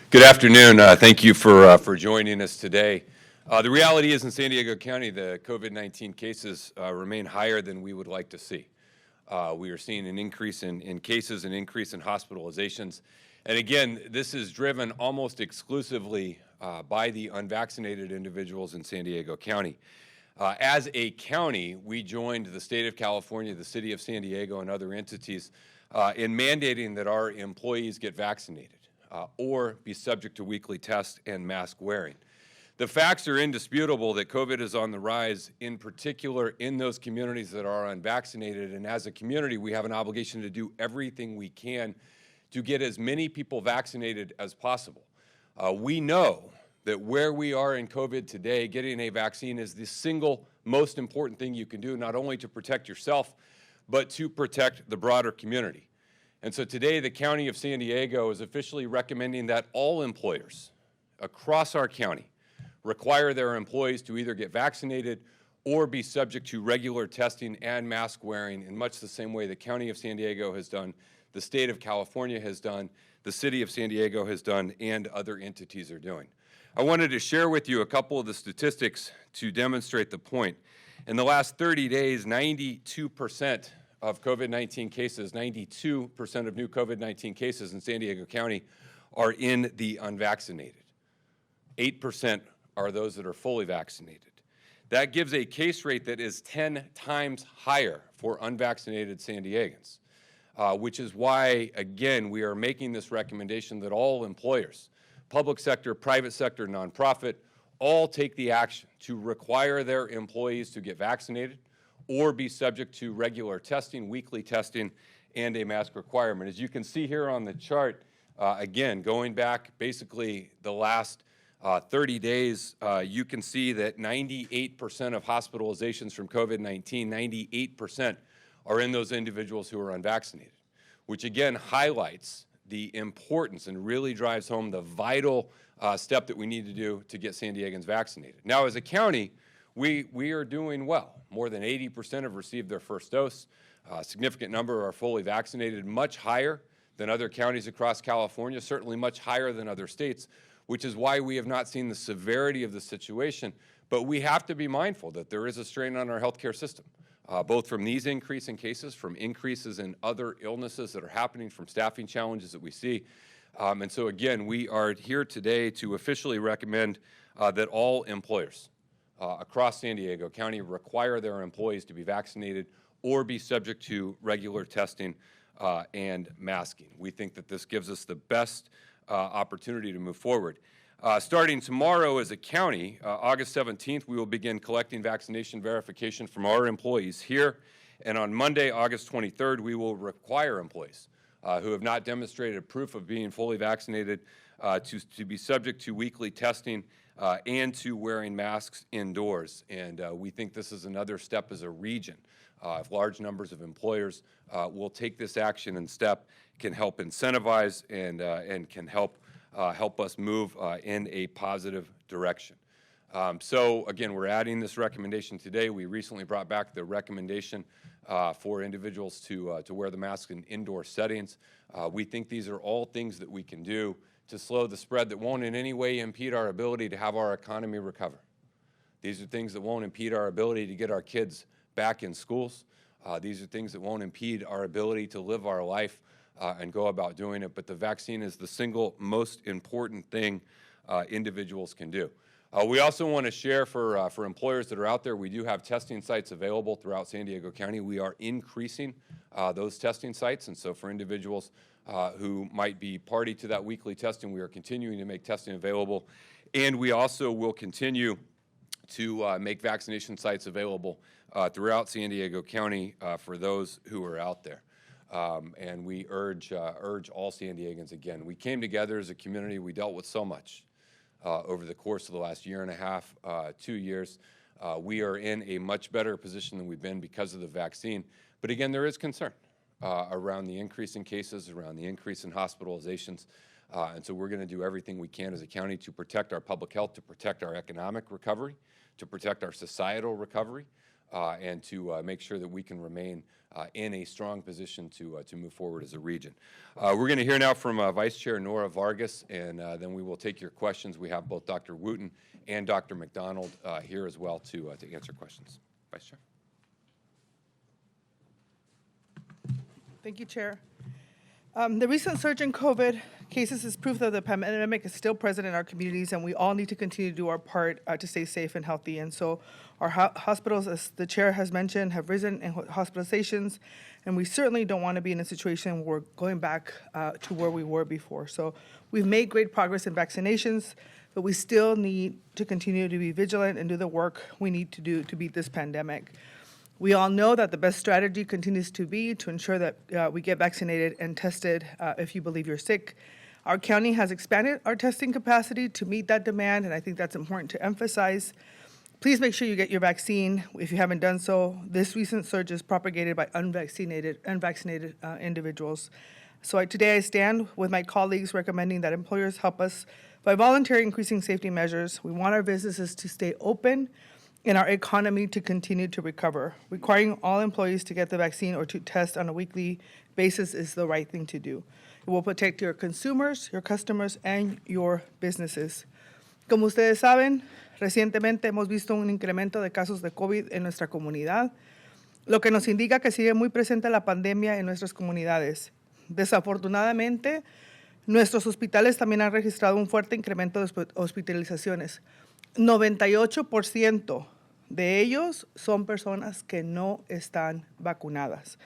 Good afternoon. Thank you for joining us today. The reality is in San Diego County, the COVID-19 cases remain higher than we would like to see. We are seeing an increase in cases, an increase in hospitalizations. And again, this is driven almost exclusively by the unvaccinated individuals in San Diego County. As a county, we joined the state of California, the city of San Diego, and other entities in mandating that our employees get vaccinated or be subject to weekly tests and mask wearing. The facts are indisputable that COVID is on the rise, in particular in those communities that are unvaccinated. And as a community, we have an obligation to do everything we can to get as many people vaccinated as possible. We know that where we are in COVID today, getting a vaccine is the single most important thing you can do, not only to protect yourself, but to protect the broader community. And so today, the County of San Diego is officially recommending that all employers across our county require their employees to either get vaccinated or be subject to regular testing and mask wearing in much the same way the County of San Diego has done, the state of California has done, the city of San Diego has done, and other entities are doing. I wanted to share with you a couple of the statistics to demonstrate the point. In the last 30 days, 92% of COVID-19 cases, 92% of new COVID-19 cases in San Diego County are in the unvaccinated. 8% are those that are fully vaccinated. That gives a case rate that is 10 times higher for unvaccinated San Diegans, which is why, again, we are making this recommendation that all employers, public sector, private sector, nonprofit, all take the action to require their employees to get vaccinated or be subject to regular testing, weekly testing, and a mask requirement. As you can see here on the chart, again, going back basically the last 30 days, you can see that 98% of hospitalizations from COVID-19, 98% are in those individuals who are unvaccinated, which again highlights the importance and really drives home the vital step that we need to do to get San Diegans vaccinated. Now, as a county, we are doing well. More than 80% have received their first dose. A significant number are fully vaccinated, much higher than other counties across California, certainly much higher than other states, which is why we have not seen the severity of the situation. But we have to be mindful that there is a strain on our healthcare system, both from these increasing cases, from increases in other illnesses that are happening, from staffing challenges that we see. And so again, we are here today to officially recommend that all employers across San Diego County require their employees to be vaccinated or be subject to regular testing and masking. We think that this gives us the best opportunity to move forward. Starting tomorrow as a county, August 17th, we will begin collecting vaccination verification from our employees here. And on Monday, August 23rd, we will require employees who have not demonstrated proof of being fully vaccinated to be subject to weekly testing and to wearing masks indoors. And we think this is another step as a region. If large numbers of employers will take this action and step, can help incentivize and can help us move in a positive direction. So again, we're adding this recommendation today. We recently brought back the recommendation for individuals to wear the mask in indoor settings. We think these are all things that we can do to slow the spread that won't in any way impede our ability to have our economy recover. These are things that won't impede our ability to get our kids back in schools. These are things that won't impede our ability to live our life and go about doing it. But the vaccine is the single most important thing individuals can do. We also want to share for employers that are out there, we do have testing sites available throughout San Diego County. We are increasing those testing sites. And so for individuals who might be party to that weekly testing, we are continuing to make testing available. And we also will continue to make vaccination sites available throughout San Diego County for those who are out there. And we urge all San Diegans again. We came together as a community. We dealt with so much over the course of the last year and a half, 2 years. We are in a much better position than we've been because of the vaccine. But again, there is concern around the increase in cases, around the increase in hospitalizations. And so we're going to do everything we can as a county to protect our public health, to protect our economic recovery, to protect our societal recovery. and to make sure that we can remain in a strong position to move forward as a region. We're going to hear now from Vice Chair Nora Vargas, and then we will take your questions. We have both Dr. Wooten and Dr. McDonald here as well to answer questions. Vice Chair. Thank you, Chair. The recent surge in COVID cases is proof that the pandemic is still present in our communities, and we all need to continue to do our part to stay safe and healthy. And so our hospitals, as the Chair has mentioned, have risen in hospitalizations, and we certainly don't want to be in a situation where we're going back to where we were before. So we've made great progress in vaccinations, but we still need to continue to be vigilant and do the work we need to do to beat this pandemic. We all know that the best strategy continues to be to ensure that we get vaccinated and tested if you believe you're sick. Our county has expanded our testing capacity to meet that demand, and I think that's important to emphasize. Please make sure you get your vaccine if you haven't done so. This recent surge is propagated by unvaccinated individuals. So today I stand with my colleagues recommending that employers help us by voluntarily increasing safety measures. We want our businesses to stay open and our economy to continue to recover. Requiring all employees to get the vaccine or to test on a weekly basis is the right thing to do. It will protect your consumers, your customers, and your businesses. Como ustedes saben, recientemente hemos visto un incremento de casos de COVID en nuestra comunidad, lo que nos indica que sigue muy presente la pandemia en nuestras comunidades. Desafortunadamente, nuestros hospitales también han registrado un fuerte incremento de hospitalizaciones. 98% de ellos son personas que no están vacunadas.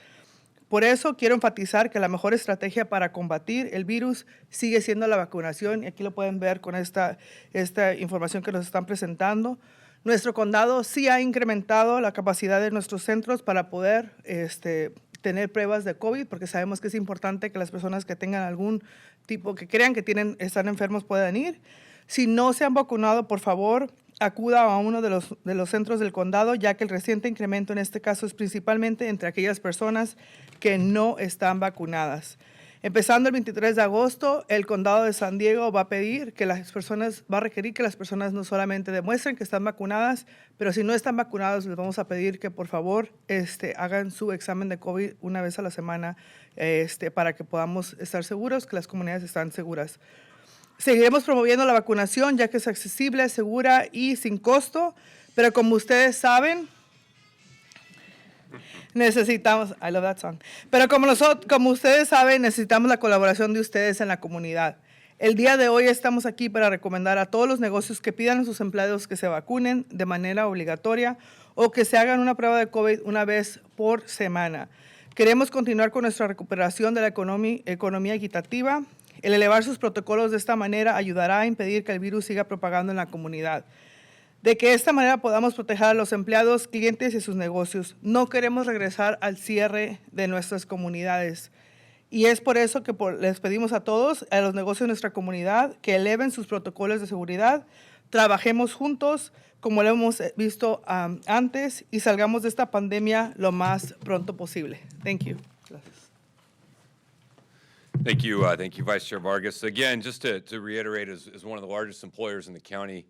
Por eso quiero enfatizar que la mejor estrategia para combatir el virus sigue siendo la vacunación, y aquí lo pueden ver con esta información que nos están presentando. Nuestro condado sí ha incrementado la capacidad de nuestros centros para poder tener pruebas de COVID, porque sabemos que es importante que las personas que tengan algún tipo, que crean que están enfermos, puedan ir. Si no se han vacunado, por favor, acuda a uno de los centros del condado, ya que el reciente incremento en este caso es principalmente entre aquellas personas que no están vacunadas. Empezando el 23 de agosto, el condado de San Diego va a requerir que las personas no solamente demuestren que están vacunadas, pero si no están vacunados, les vamos a pedir que por favor hagan su examen de COVID una vez a la semana para que podamos estar seguros que las comunidades están seguras. Seguiremos promoviendo la vacunación, ya que es accesible, segura y sin costo, pero como ustedes saben, necesitamos la colaboración de ustedes en la comunidad. El día de hoy estamos aquí para recomendar a todos los negocios que pidan a sus empleados que se vacunen de manera obligatoria o que se hagan una prueba de COVID una vez por semana. Queremos continuar con nuestra recuperación de la economía equitativa. El elevar sus protocolos de esta manera ayudará a impedir que el virus siga propagando en la comunidad. De que de esta manera podamos proteger a los empleados, clientes y sus negocios. No queremos regresar al cierre de nuestras comunidades. Y es por eso que les pedimos a todos, a los negocios de nuestra comunidad, que eleven sus protocolos de seguridad, trabajemos juntos, como lo hemos visto antes, y salgamos de esta pandemia lo más pronto posible. Thank you. Gracias. Thank you, Vice Chair Vargas. Again, just to reiterate, as one of the largest employers in the county,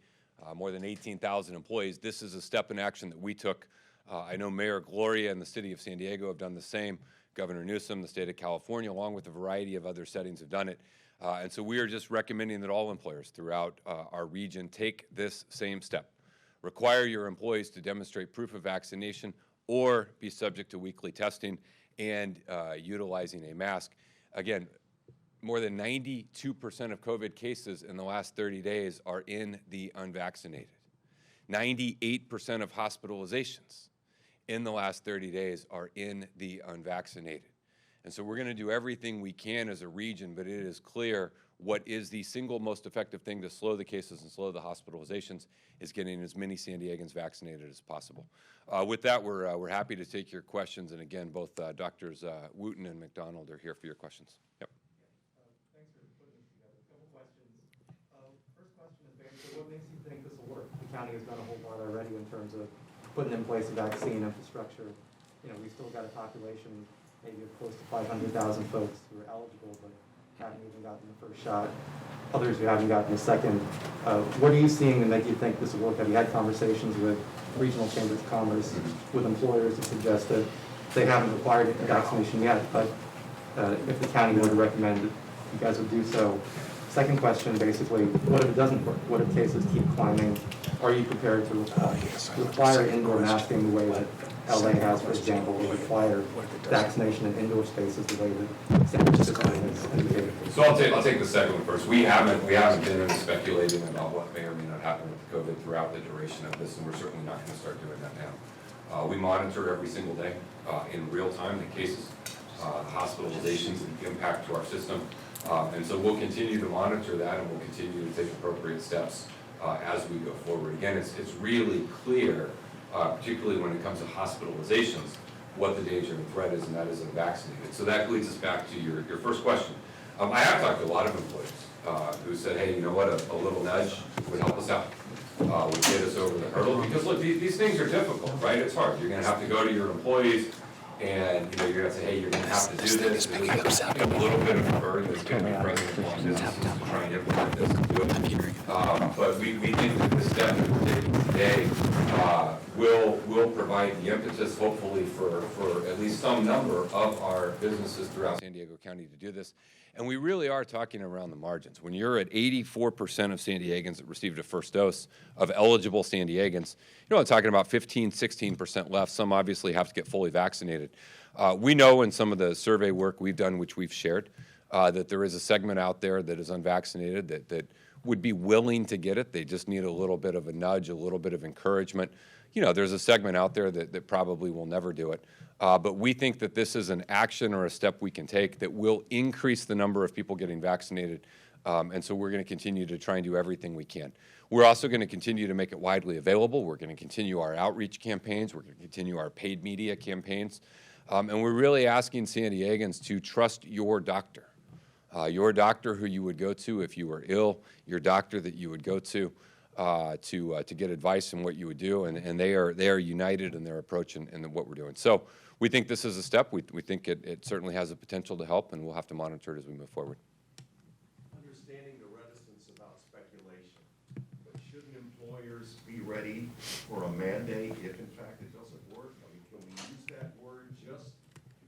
more than 18,000 employees, this is a step in action that we took. I know Mayor Gloria and the city of San Diego have done the same. Governor Newsom, the state of California, along with a variety of other settings, have done it. And so we are just recommending that all employers throughout our region take this same step. Require your employees to demonstrate proof of vaccination or be subject to weekly testing and utilizing a mask. Again, more than 92% of COVID cases in the last 30 days are in the unvaccinated. 98% of hospitalizations in the last 30 days are in the unvaccinated. And so we're going to do everything we can as a region, but it is clear what is the single most effective thing to slow the cases and slow the hospitalizations is getting as many San Diegans vaccinated as possible. With that, we're happy to take your questions. And again, both Drs. Wooten and McDonald are here for your questions. Yep. Thanks for putting this together. A couple questions. First question is, what makes you think this will work? The county has done a whole lot already in terms of putting in place a vaccine infrastructure. You know, we've still got a population maybe of close to 500,000 folks who are eligible, but haven't even gotten the first shot, others who haven't gotten the second. What are you seeing to make you think this will work? Have you had conversations with regional chambers of commerce, with employers that suggest that they haven't required a vaccination yet, but if the county were to recommend it, you guys would do so? Second question, basically, what if it doesn't work? What if cases keep climbing? Are you prepared to require indoor masking the way that LA has, for example, or require vaccination in indoor spaces the way that San Francisco has indicated? So I'll take the second one first. We haven't been speculating about what may or may not happen with COVID throughout the duration of this, and we're certainly not going to start doing that now. We monitor every single day in real time the cases, hospitalizations, and impact to our system. And so we'll continue to monitor that, and we'll continue to take appropriate steps as we go forward. Again, it's really clear, particularly when it comes to hospitalizations, what the danger and threat is, and that is unvaccinated. So that leads us back to your first question. I have talked to a lot of employees who said, hey, you know what, a little nudge would help us out, would get us over the hurdle. Because look, these things are difficult, right? It's hard. You're going to have to go to your employees, and you're going to say, hey, you're going to have to do this. There's a little bit of a burden that's going to be present upon businesses to try and implement this and do it. But we think that the step that we're taking today will provide the impetus, hopefully, for at least some number of our businesses throughout San Diego County to do this. And we really are talking around the margins. When you're at 84% of San Diegans that received a first dose of eligible San Diegans, I'm talking about 15, 16% left. Some obviously have to get fully vaccinated. We know in some of the survey work we've done, which we've shared, that there is a segment out there that is unvaccinated that would be willing to get it. They just need a little bit of a nudge, a little bit of encouragement. There's a segment out there that probably will never do it. But we think that this is an action or a step we can take that will increase the number of people getting vaccinated. And so we're going to continue to try and do everything we can. We're also going to continue to make it widely available. We're going to continue our outreach campaigns. We're going to continue our paid media campaigns. And we're really asking San Diegans to trust your doctor who you would go to if you were ill, your doctor that you would go to get advice on what you would do. And they are united in their approach and what we're doing. So we think this is a step. We think it certainly has the potential to help, and we'll have to monitor it as we move forward. Understanding the reticence about speculation, but shouldn't employers be ready for a mandate if in fact it doesn't work? I mean, can we use that word just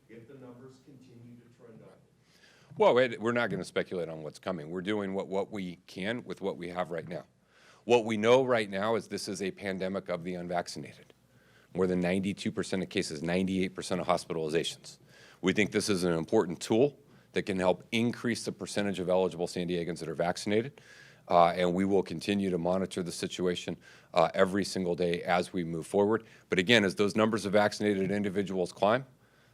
if the numbers continue to trend up? Well, we're not going to speculate on what's coming. We're doing what we can with what we have right now. What we know right now is this is a pandemic of the unvaccinated. More than 92% of cases, 98% of hospitalizations. We think this is an important tool that can help increase the percentage of eligible San Diegans that are vaccinated. And we will continue to monitor the situation every single day as we move forward. But again, as those numbers of vaccinated individuals climb,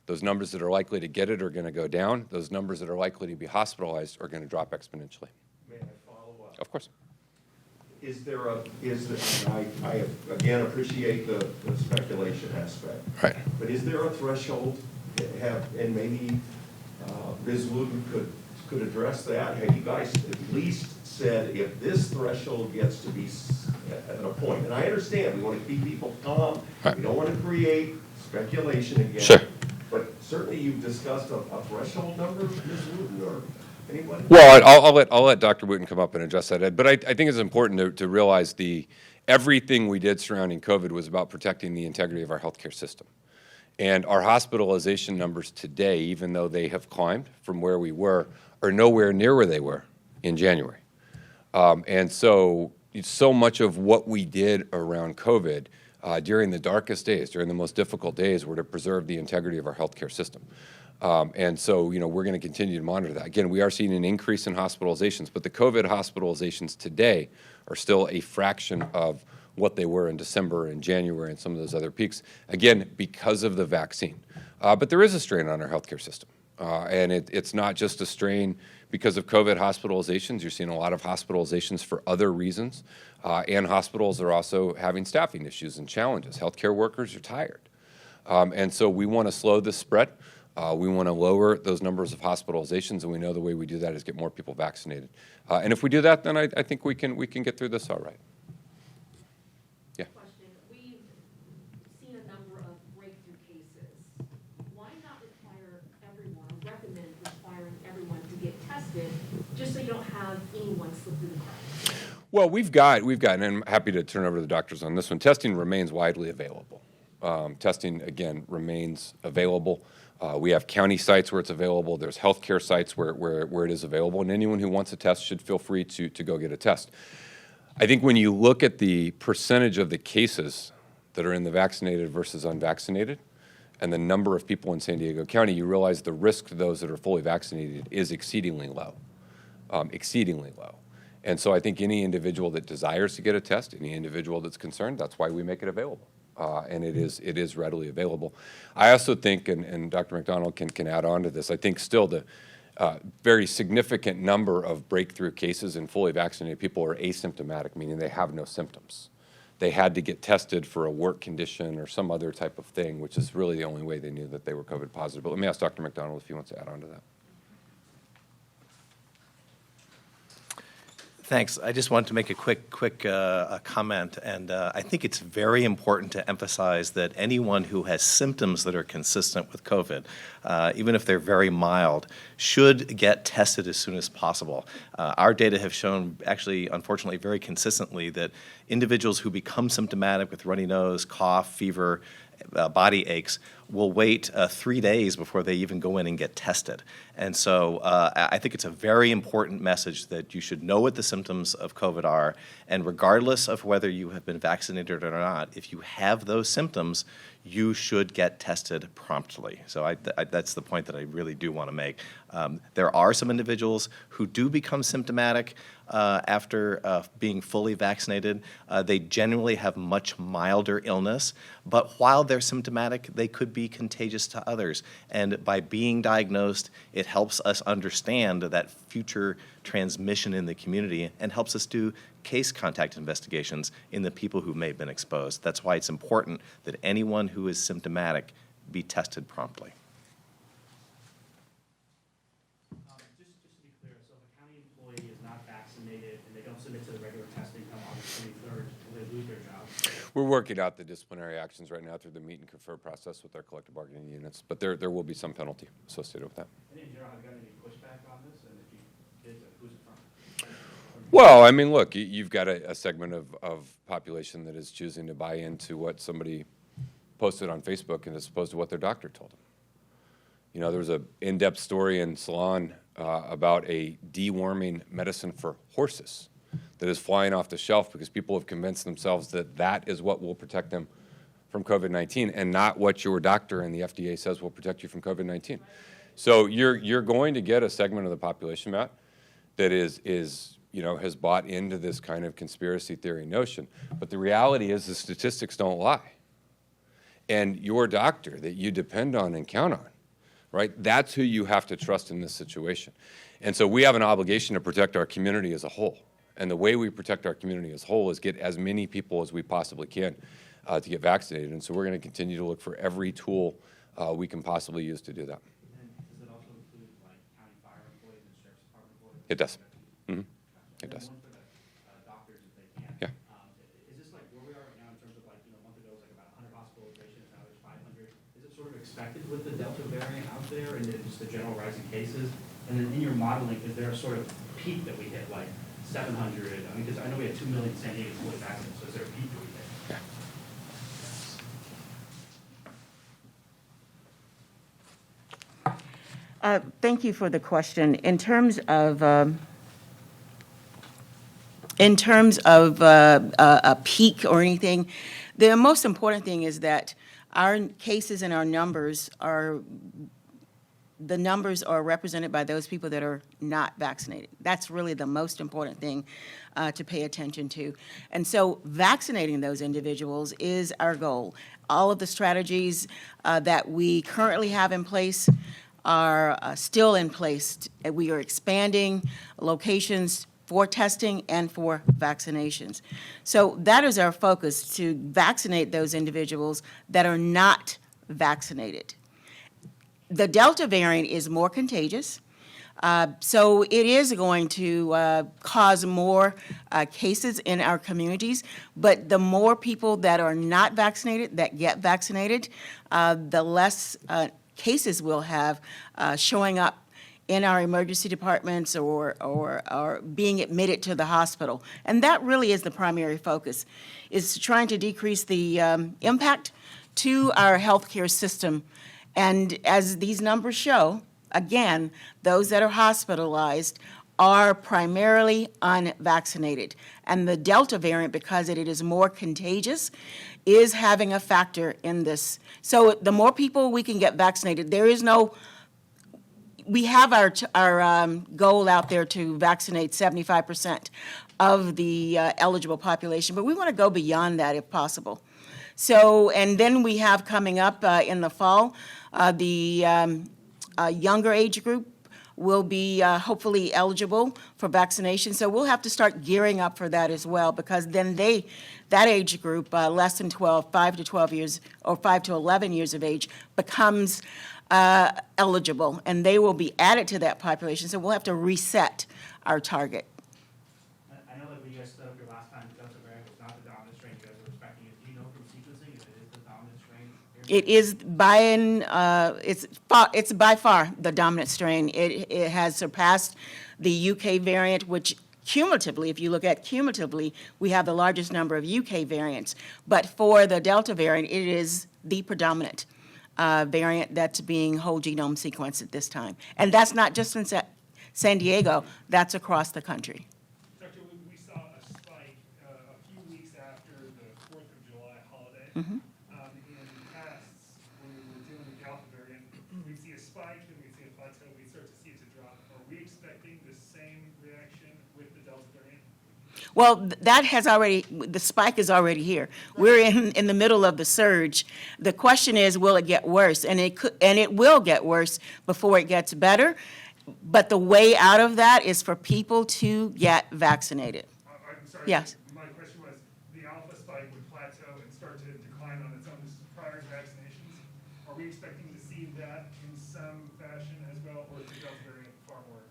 those numbers that are likely to get it are going to go down. Those numbers that are likely to be hospitalized are going to drop exponentially. May I follow up? Of course. I again appreciate the speculation aspect. Right. But is there a threshold and maybe Ms. Wooten could address that? Have you guys at least said if this threshold gets to be at a point, and I understand we want to keep people calm, right. We don't want to create speculation again. Sure. But certainly you've discussed a threshold number, Ms. Wooten, or anybody? Well, I'll let Dr. Wooten come up and address that, Ed. But I think it's important to realize everything we did surrounding COVID was about protecting the integrity of our healthcare system. And our hospitalization numbers today, even though they have climbed from where we were, are nowhere near where they were in January. And so much of what we did around COVID during the darkest days, during the most difficult days, were to preserve the integrity of our healthcare system. And so, we're going to continue to monitor that. Again, we are seeing an increase in hospitalizations, but the COVID hospitalizations today are still a fraction of what they were in December and January and some of those other peaks, again, because of the vaccine. But there is a strain on our healthcare system. And it's not just a strain because of COVID hospitalizations. You're seeing a lot of hospitalizations for other reasons. And hospitals are also having staffing issues and challenges. Healthcare workers are tired. And so we want to slow this spread. We want to lower those numbers of hospitalizations, and we know the way we do that is get more people vaccinated. And if we do that, then I think we can get through this all right. Yeah. Question. We've seen a number of breakthrough cases. Why not require everyone, recommend requiring everyone to get tested Well, and I'm happy to turn over to the doctors on this one. Testing remains widely available. Testing, again, remains available. We have county sites where it's available. There's healthcare sites where it is available, and anyone who wants a test should feel free to go get a test. I think when you look at the percentage of the cases that are in the vaccinated versus unvaccinated, and the number of people in San Diego County, you realize the risk to those that are fully vaccinated is exceedingly low, exceedingly low. And so I think any individual that desires to get a test, any individual that's concerned, that's why we make it available. And it is readily available. I also think, and Dr. McDonald can add on to this, I think still the very significant number of breakthrough cases in fully vaccinated people are asymptomatic, meaning they have no symptoms. They had to get tested for a work condition or some other type of thing, which is really the only way they knew that they were COVID positive. But let me ask Dr. McDonald if he wants to add on to that. Thanks. I just wanted to make a quick comment, and I think it's very important to emphasize that anyone who has symptoms that are consistent with COVID, even if they're very mild, should get tested as soon as possible. Our data have shown, actually, unfortunately, very consistently that individuals who become symptomatic with runny nose, cough, fever, body aches will wait 3 days before they even go in and get tested. And so I think it's a very important message that you should know what the symptoms of COVID are, and regardless of whether you have been vaccinated or not, if you have those symptoms, you should get tested promptly. So that's the point that I really do want to make. There are some individuals who do become symptomatic after being fully vaccinated. They generally have much milder illness, but while they're symptomatic, they could be contagious to others. And by being diagnosed, it helps us understand that future transmission in the community and helps us do case contact investigations in the people who may have been exposed. That's why it's important that anyone who is symptomatic be tested promptly. Just to be clear, so if a county employee is not vaccinated and they don't submit to the regular testing come August 23rd, will they lose their job? We're working out the disciplinary actions right now through the meet and confer process with our collective bargaining units, but there will be some penalty associated with that. And in general, have you gotten any pushback on this? And if you did, who's it from? Well, I mean, look, you've got a segment of population that is choosing to buy into what somebody posted on Facebook as opposed to what their doctor told them. You know, there was an in-depth story in Salon about a deworming medicine for horses that is flying off the shelf because people have convinced themselves that that is what will protect them from COVID-19 and not what your doctor and the FDA says will protect you from COVID-19. So you're going to get a segment of the population, Matt, that is has bought into this kind of conspiracy theory notion. But the reality is the statistics don't lie. And your doctor that you depend on and count on, right, that's who you have to trust in this situation. And so we have an obligation to protect our community as a whole. And the way we protect our community as a whole is get as many people as we possibly can to get vaccinated. And so we're going to continue to look for every tool we can possibly use to do that. And does it also include like county fire employees and sheriff's department employees? It does. Mm-hmm. It And does. one for the doctors, if they can. Yeah. Is this like where we are right now in terms of like, a month ago it was like about 100 hospitalizations, now there's 500. Is it sort of expected with the Delta variant out there and then just the general rise in cases? And then in your modeling, is there a sort of peak that we hit, like 700? I mean, because I know we had 2 million San Diegans fully vaccinated, so is there a peak that we hit? Yeah. Thank you for the question. In terms of a peak or anything, the most important thing is that our cases and our numbers are represented by those people that are not vaccinated. That's really the most important thing to pay attention to. And so vaccinating those individuals is our goal. All of the strategies that we currently have in place are still in place. We are expanding locations for testing and for vaccinations. So that is our focus, to vaccinate those individuals that are not vaccinated. The Delta variant is more contagious, so it is going to cause more cases in our communities, but the more people that are not vaccinated, that get vaccinated, the less cases we'll have showing up in our emergency departments or being admitted to the hospital. And that really is the primary focus, is trying to decrease the impact to our healthcare system. And as these numbers show, again, those that are hospitalized are primarily unvaccinated. And the Delta variant, because it is more contagious, is having a factor in this. So the more people we can get vaccinated, we have our goal out there to vaccinate 75% of the eligible population, but we want to go beyond that if possible. So, and then we have coming up in the fall, the younger age group will be hopefully eligible for vaccination. So we'll have to start gearing up for that as well, because then that age group, less than 12, 5 to 12 years, or 5 to 11 years of age, becomes eligible, and they will be added to that population. So we'll have to reset our target. I know that when you guys set up your last time, the Delta variant was not the dominant strain you guys were expecting. Do you know from sequencing if it is the dominant strain? It is it's by far the dominant strain. It has surpassed the UK variant, which cumulatively, if you look at cumulatively, we have the largest number of UK variants. But for the Delta variant, it is the predominant variant that's being whole genome sequenced at this time. And that's not just in San Diego, that's across the country. Doctor, we saw a spike a few weeks after the 4th of July holiday. Mhm. In tests, when we were dealing with the Alpha variant, we see a spike, then we see a plateau, we start to see it to drop. Are we expecting the same reaction with the Delta variant? Well, the spike is already here. We're in the middle of the surge. The question is, will it get worse? And it will get worse before it gets better. But the way out of that is for people to get vaccinated. I'm sorry. Yes. My question was, the Alpha spike would plateau and start to decline on its own. This is prior to vaccinations. Are we expecting to see that in some fashion as well, or is the Delta variant far more?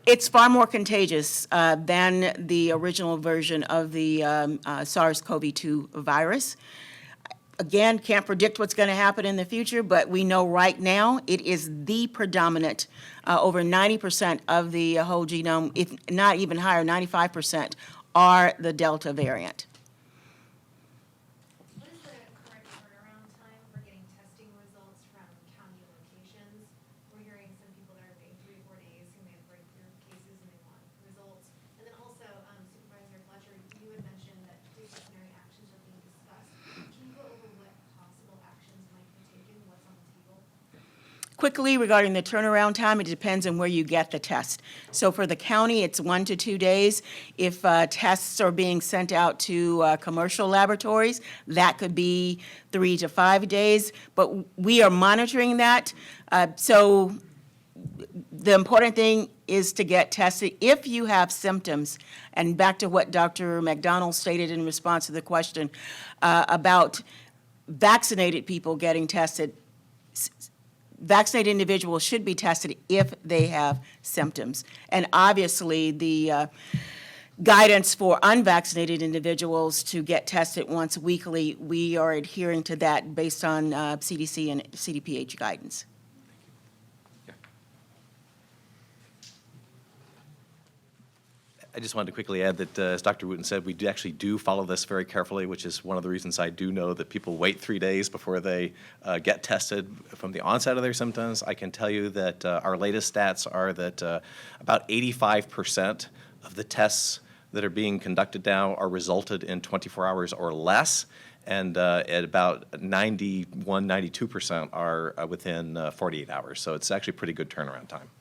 It's far more contagious than the original version of the SARS-CoV-2 virus. Again, can't predict what's going to happen in the future, but we know right now it is the predominant. Over 90% of the whole genome, if not even higher, 95%, are the Delta variant. What is the current turnaround time for getting testing results from county locations? We're hearing some people that are waiting 3 to 4 days who may have breakthrough cases and they want results. And then also, Supervisor Fletcher, you had mentioned that disciplinary actions are being discussed. Can you go over what possible actions might be taken, what's on the table? Quickly, regarding the turnaround time, it depends on where you get the test. So for the county, it's 1 to 2 days. If tests are being sent out to commercial laboratories, that could be 3 to 5 days. But we are monitoring that. So the important thing is to get tested if you have symptoms. And back to what Dr. McDonald stated in response to the question about vaccinated people getting tested. Vaccinated individuals should be tested if they have symptoms. And obviously, the guidance for unvaccinated individuals to get tested once weekly, we are adhering to that based on CDC and CDPH guidance. I just wanted to quickly add that, as Dr. Wooten said, we actually do follow this very carefully, which is one of the reasons I do know that people wait 3 days before they get tested from the onset of their symptoms. I can tell you that our latest stats are that about 85% of the tests that are being conducted now are resulted in 24 hours or less, and at about 91, 92% are within 48 hours. So it's actually pretty good turnaround time.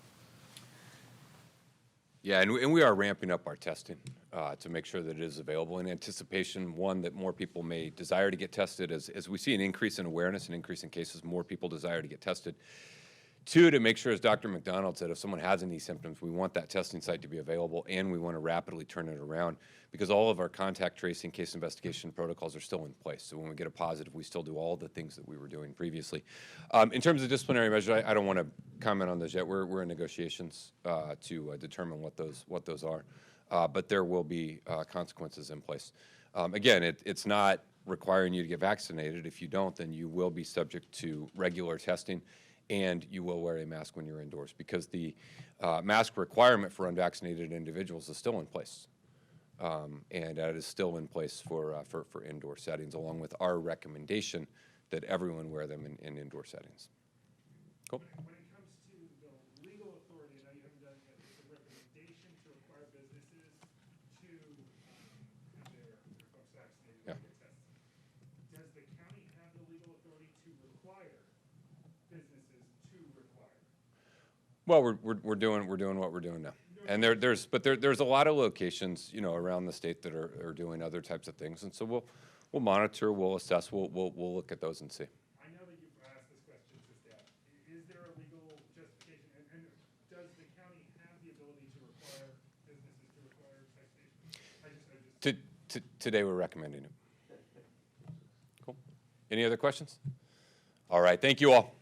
Yeah, and we are ramping up our testing to make sure that it is available in anticipation, one, that more people may desire to get tested. As we see an increase in awareness, an increase in cases, more people desire to get tested. Two, to make sure, as Dr. McDonald said, if someone has any symptoms, we want that testing site to be available, and we want to rapidly turn it around, because all of our contact tracing, case investigation protocols are still in place. So when we get a positive, we still do all the things that we were doing previously. In terms of disciplinary measures, I don't want to comment on those yet. We're in negotiations to determine what those are, but there will be consequences in place. Again, it's not requiring you to get vaccinated. If you don't, then you will be subject to regular testing and you will wear a mask when you're indoors, because the mask requirement for unvaccinated individuals is still in place. And that is still in place for indoor settings, along with our recommendation that everyone wear them in indoor settings. Cool. When it comes to the legal authority, I know you haven't done it yet, there's a recommendation to require businesses to have their folks vaccinated or Yeah. get tested. Does the county have the legal authority to require businesses to require? Well, we're doing what we're doing now, and there's a lot of locations, you know, around the state that are doing other types of things, and so we'll monitor, we'll assess, we'll look at those and see. I know that you've asked this question to staff. Is there a legal justification, and does the county have the ability to require businesses to require vaccination? Today we're recommending it. Cool. Any other questions? All right. Thank you all.